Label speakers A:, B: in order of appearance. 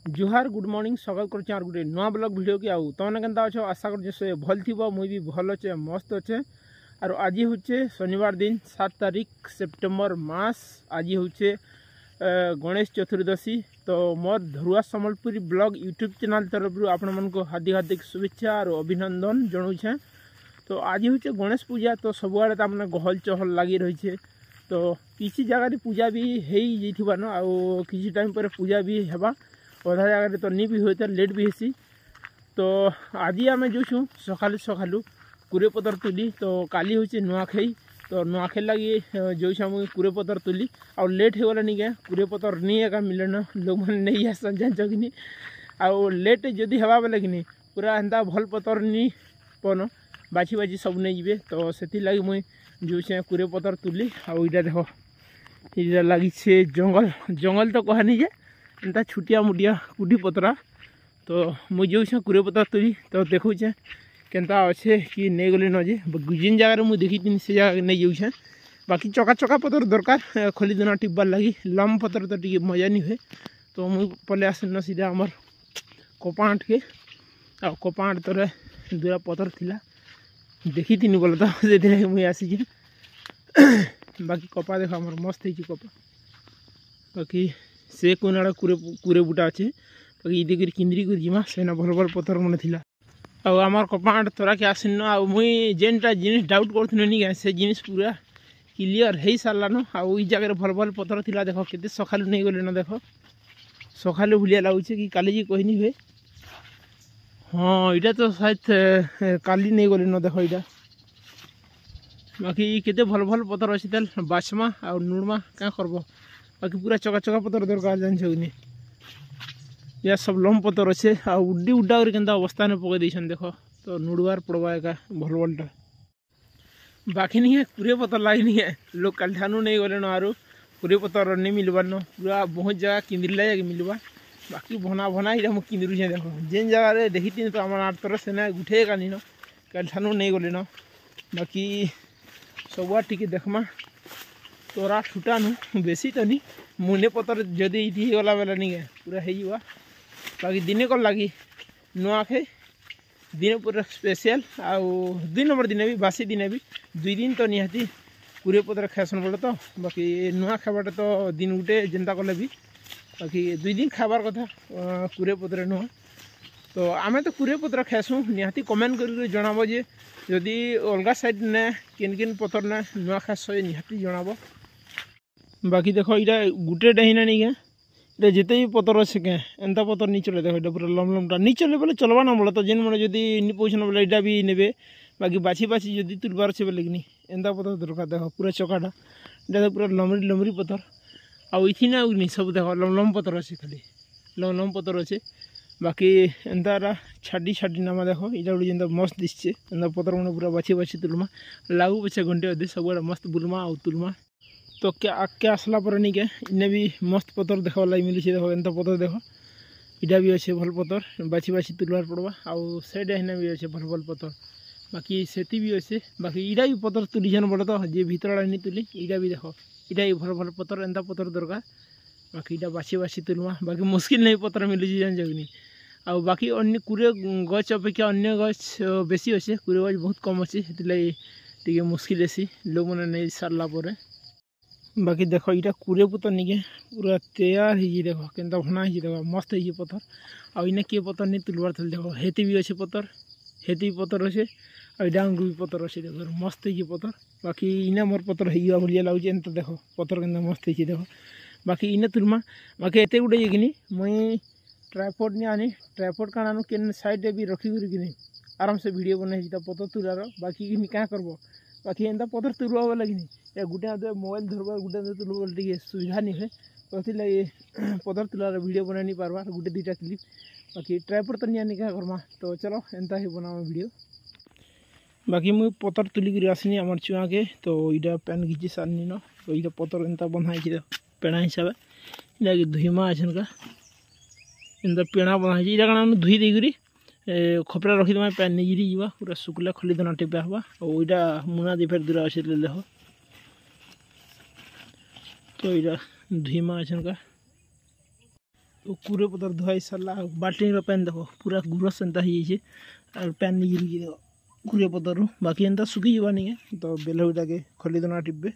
A: जुहार good morning स्वागत कर गोटे नुआ ब्लॉग वीडियो की आउ तुमने केनता अच्छे आशा कर भल थी मुई भी भल अच्छे मस्त अच्छे। और आज हूँ शनिवार दिन 7 तारीख सेप्टेम्बर मास। आज हूँ गणेश चतुर्दशी। तो मोर धरुआ सम्बलपुरी ब्लॉग यूट्यूब चैनल तरफ आपण मन को हार्दिक हार्दिक शुभेच्छा और अभिनंदन जनाऊे। तो आज हूँ गणेश पूजा। तो सबुआड़े तमाने गहल चहल लगी रही है। तो किसी जगह पूजा भी हो न आउ किसी टाइम पर पूजा भी हेबा अधा जगह तो नहीं भी होता लेट भी हेसी। तो आज आम जो सकालू सकालू कुरे पतर तुली। तो काली हूँ नुआखाई। तो नुआखाई लगी जो मुझे कुरे पतर तुली आ लेट हो गला निके कुरे पतर नहीं एका मिले न लोग मैंने नहीं आस जान कि आउ लेट जदि हवा बेले कि पूरा एंता भल पतर नहीं पन बाछी बाछी सब नहीं जे। तो से लगी मुई जो कुरे पतर तुली आउ इटा देख ये लगी जंगल जंगल तो कहनी जे एंता छुटिया मुटिया कुटी पतरा। तो मुझे कुरे पतर तुली तो देखुचे केनता अच्छे कि नहीं गली न जे जिन जगह मुझे देखी से जगह नहीं जाऊे। बाकी चका चका पतर दरकार खोली देना टिब्बार लगी लम पतर तो टी मजा नहीं हुए। तो मुझे पले आसन सीधा आमर कपाट के कपाट तर दूरा पतर थिला देखी तीन बोल तो से मुझे आसी बाकी कपा देख आमर मस्त है कपा। बाकी से कोन आड़ा कुरे बुटा अच्छे बाकी ये देखिए किंद्री कर जिमा सेना भल भल पतर मन थिला। आउ आमर कपाट तोरा के आसन आउ मुई जेनटा जिनिस डाउट करथुन नि से जिनिस पूरा क्लियर हो सारा न। आउ ई जगह भल भल पतर थिला देख केते सकालू नहीं गले न देख सकालू भलिया लगुचे कि काली जी कहनी हुए। हाँ इटा तो शायद काली नहीं गले न देख इटा बाकी केते भल भल पतर अच्छे तेल बाछमा आउ नुड़मा क्या करब। बाकी पूरा चका चका पतर दरकार जान कि या सब लम पतर अच्छे आ उड्डी उड्डा कर केंता अवस्था ने पकई देछन देख। तो नुड़वार पड़वा एका भल भलटा बाकी नहीं है कुरे पतर लगी नहीं है लोग कल ठानू नहीं गले न आरु कुरे पतर नहीं मिलबार न पूरा बहुत जगह किंद्रिला जाके मिलवा। बाकी भना भना इटा मुझे किंद्रुचे देख जेन जगह देखी तीन तो आम आठ तरह से उठे गानी न कल ठानू नहीं गले न। बाकी सब टी देखमा तोरा छुटा नु बेसी तो नहीं मुने पतर जदि ये गला बेला नहीं है पूरा है। बाकी दिने कल लगी नुआखे दिन पूरा स्पेशल आउ 2 नंबर दिन भी बासी दिन भी 2 दिन तो निहाती कुरे पतर खासन बोले। तो बाकी नुआ खाबाटा तो दिन गुटे जेनता कले भी बाकी 2 दिन खाबार कथा कुरे पतर नुआ। तो आम तो कुरे पतर खासू निहाती कमेंट कर जनाब जे जदि अलग साइड ने किन किन पतर ने नुआ खास निहाती जनाब। बाकी देखो इटा गुटे डहीना नहीं क्या इटा जिते भी पतर अच्छे क्या एंता पतर नहीं चले देखो पूरा लम लमटा नहीं चले बोले चलवा ना बोला। तो जेन मैंने जदि नहीं पहुँचना बोले इटा भी ने बाकी बाछी बाछी जदि तुलबार अच्छे बोले कि एंता पतर दरकार देख पूरा चकाटा इटा तो पूरा लमरी लमरी पतर आउ इथी ना सब देख लम लम पतर अच्छे खाली लम लम पतर अच्छे। बाकी एंता छाड़ी छाड़ी नामा देख इटा गोटे जेनता मस्त दिशे एंता पतर मैंने पूरा बाछी बाछी तुलमा लागू पछे घंटे अधे सब मस्त बुलमा आउ तुलमा। तो क्या आगे आसला पर नहीं क्या इन्हें भी मस्त पतर देखा लगे मिली देखो एंता पतर देख इटा भी अच्छे भल पतर बाछी बाछी तुलवार पड़वा आउ से इन्हें भी अच्छे भल भल पतर बाकी सेती भी अच्छे। बाकी इटा भी पतर तुली जान बोले तो जे भीतर नहीं तुली इटा भी देख इटा भी भल भल पतर एंता पतर दरकार। बाकी इटा बाछी बाछी तुलवा बाकी मुश्किल नहीं पतर मिली जान जगनी आउ बाकी अन्य कुरे गच अपेक्षा अन्य गच बेसी अच्छे कुरे गच बहुत कम अच्छे टी मुश्किल ऐसी लोग मैंने नहीं सारला पर। बाकी देख इटा कुरे पतर नहीं पूरा तैयार ही देख केनता भना ही देख मस्त है पतर आ इन्हें किए पतर नहीं तुलबार थल देख हेती भी अच्छे पतर हेती भी पतर अच्छे और डांग भी पतर अच्छे देख मस्त है पतर। बाकी इन्हें मोर पतर है भलिया लगुचे एंता देख पतर के मस्त है देख बाकी इन्हें तुलमा बाकी एत गुटे कि मुई ट्राइपॉड नहीं आनी ट्राइपॉड का आनु के साइड भी रखी कि आराम से वीडियो बनाई पतर तुलार बाकी कि क्या करब। बाकी एंता पतर तुलवा बोला कि या गोटे मोबाइल धरबार गोटे तुलबार टे सुविधा नहीं है। तो लगे पतर तुलार वीडियो बना नहीं पार्बार गोटे 2टा क्लिप बाकी ट्राइपॉड तो नहीं आनी क्या करमा। तो चलो एंता ही बनावा वीडियो। बाकी मुझे पतर तुलिक आसनी आम चुआ के तो इटा पैन घिची सारनी न। तो इटा पतर एंता बंधा पेड़ा हिसाब से धुईमा आछन का एंता पेड़ा बंधा इटा कण धुई देरी खपड़ा रखीदे पैन नहीं जिरी जा पूरा शुक्ला खोली देना टेपा हवा और इटा मुना दे फेर दूरा अच्छे देख। तो इटा धुईमा आछन का तो कूरे पतर धोई सारा बाल्टी पैन देख पूरा गुरस एंता और पैन नहीं गिरी देख कूरे पतर बाकी एंता सुखी जावा नहीं तो बेल के खोली देना टिप्बे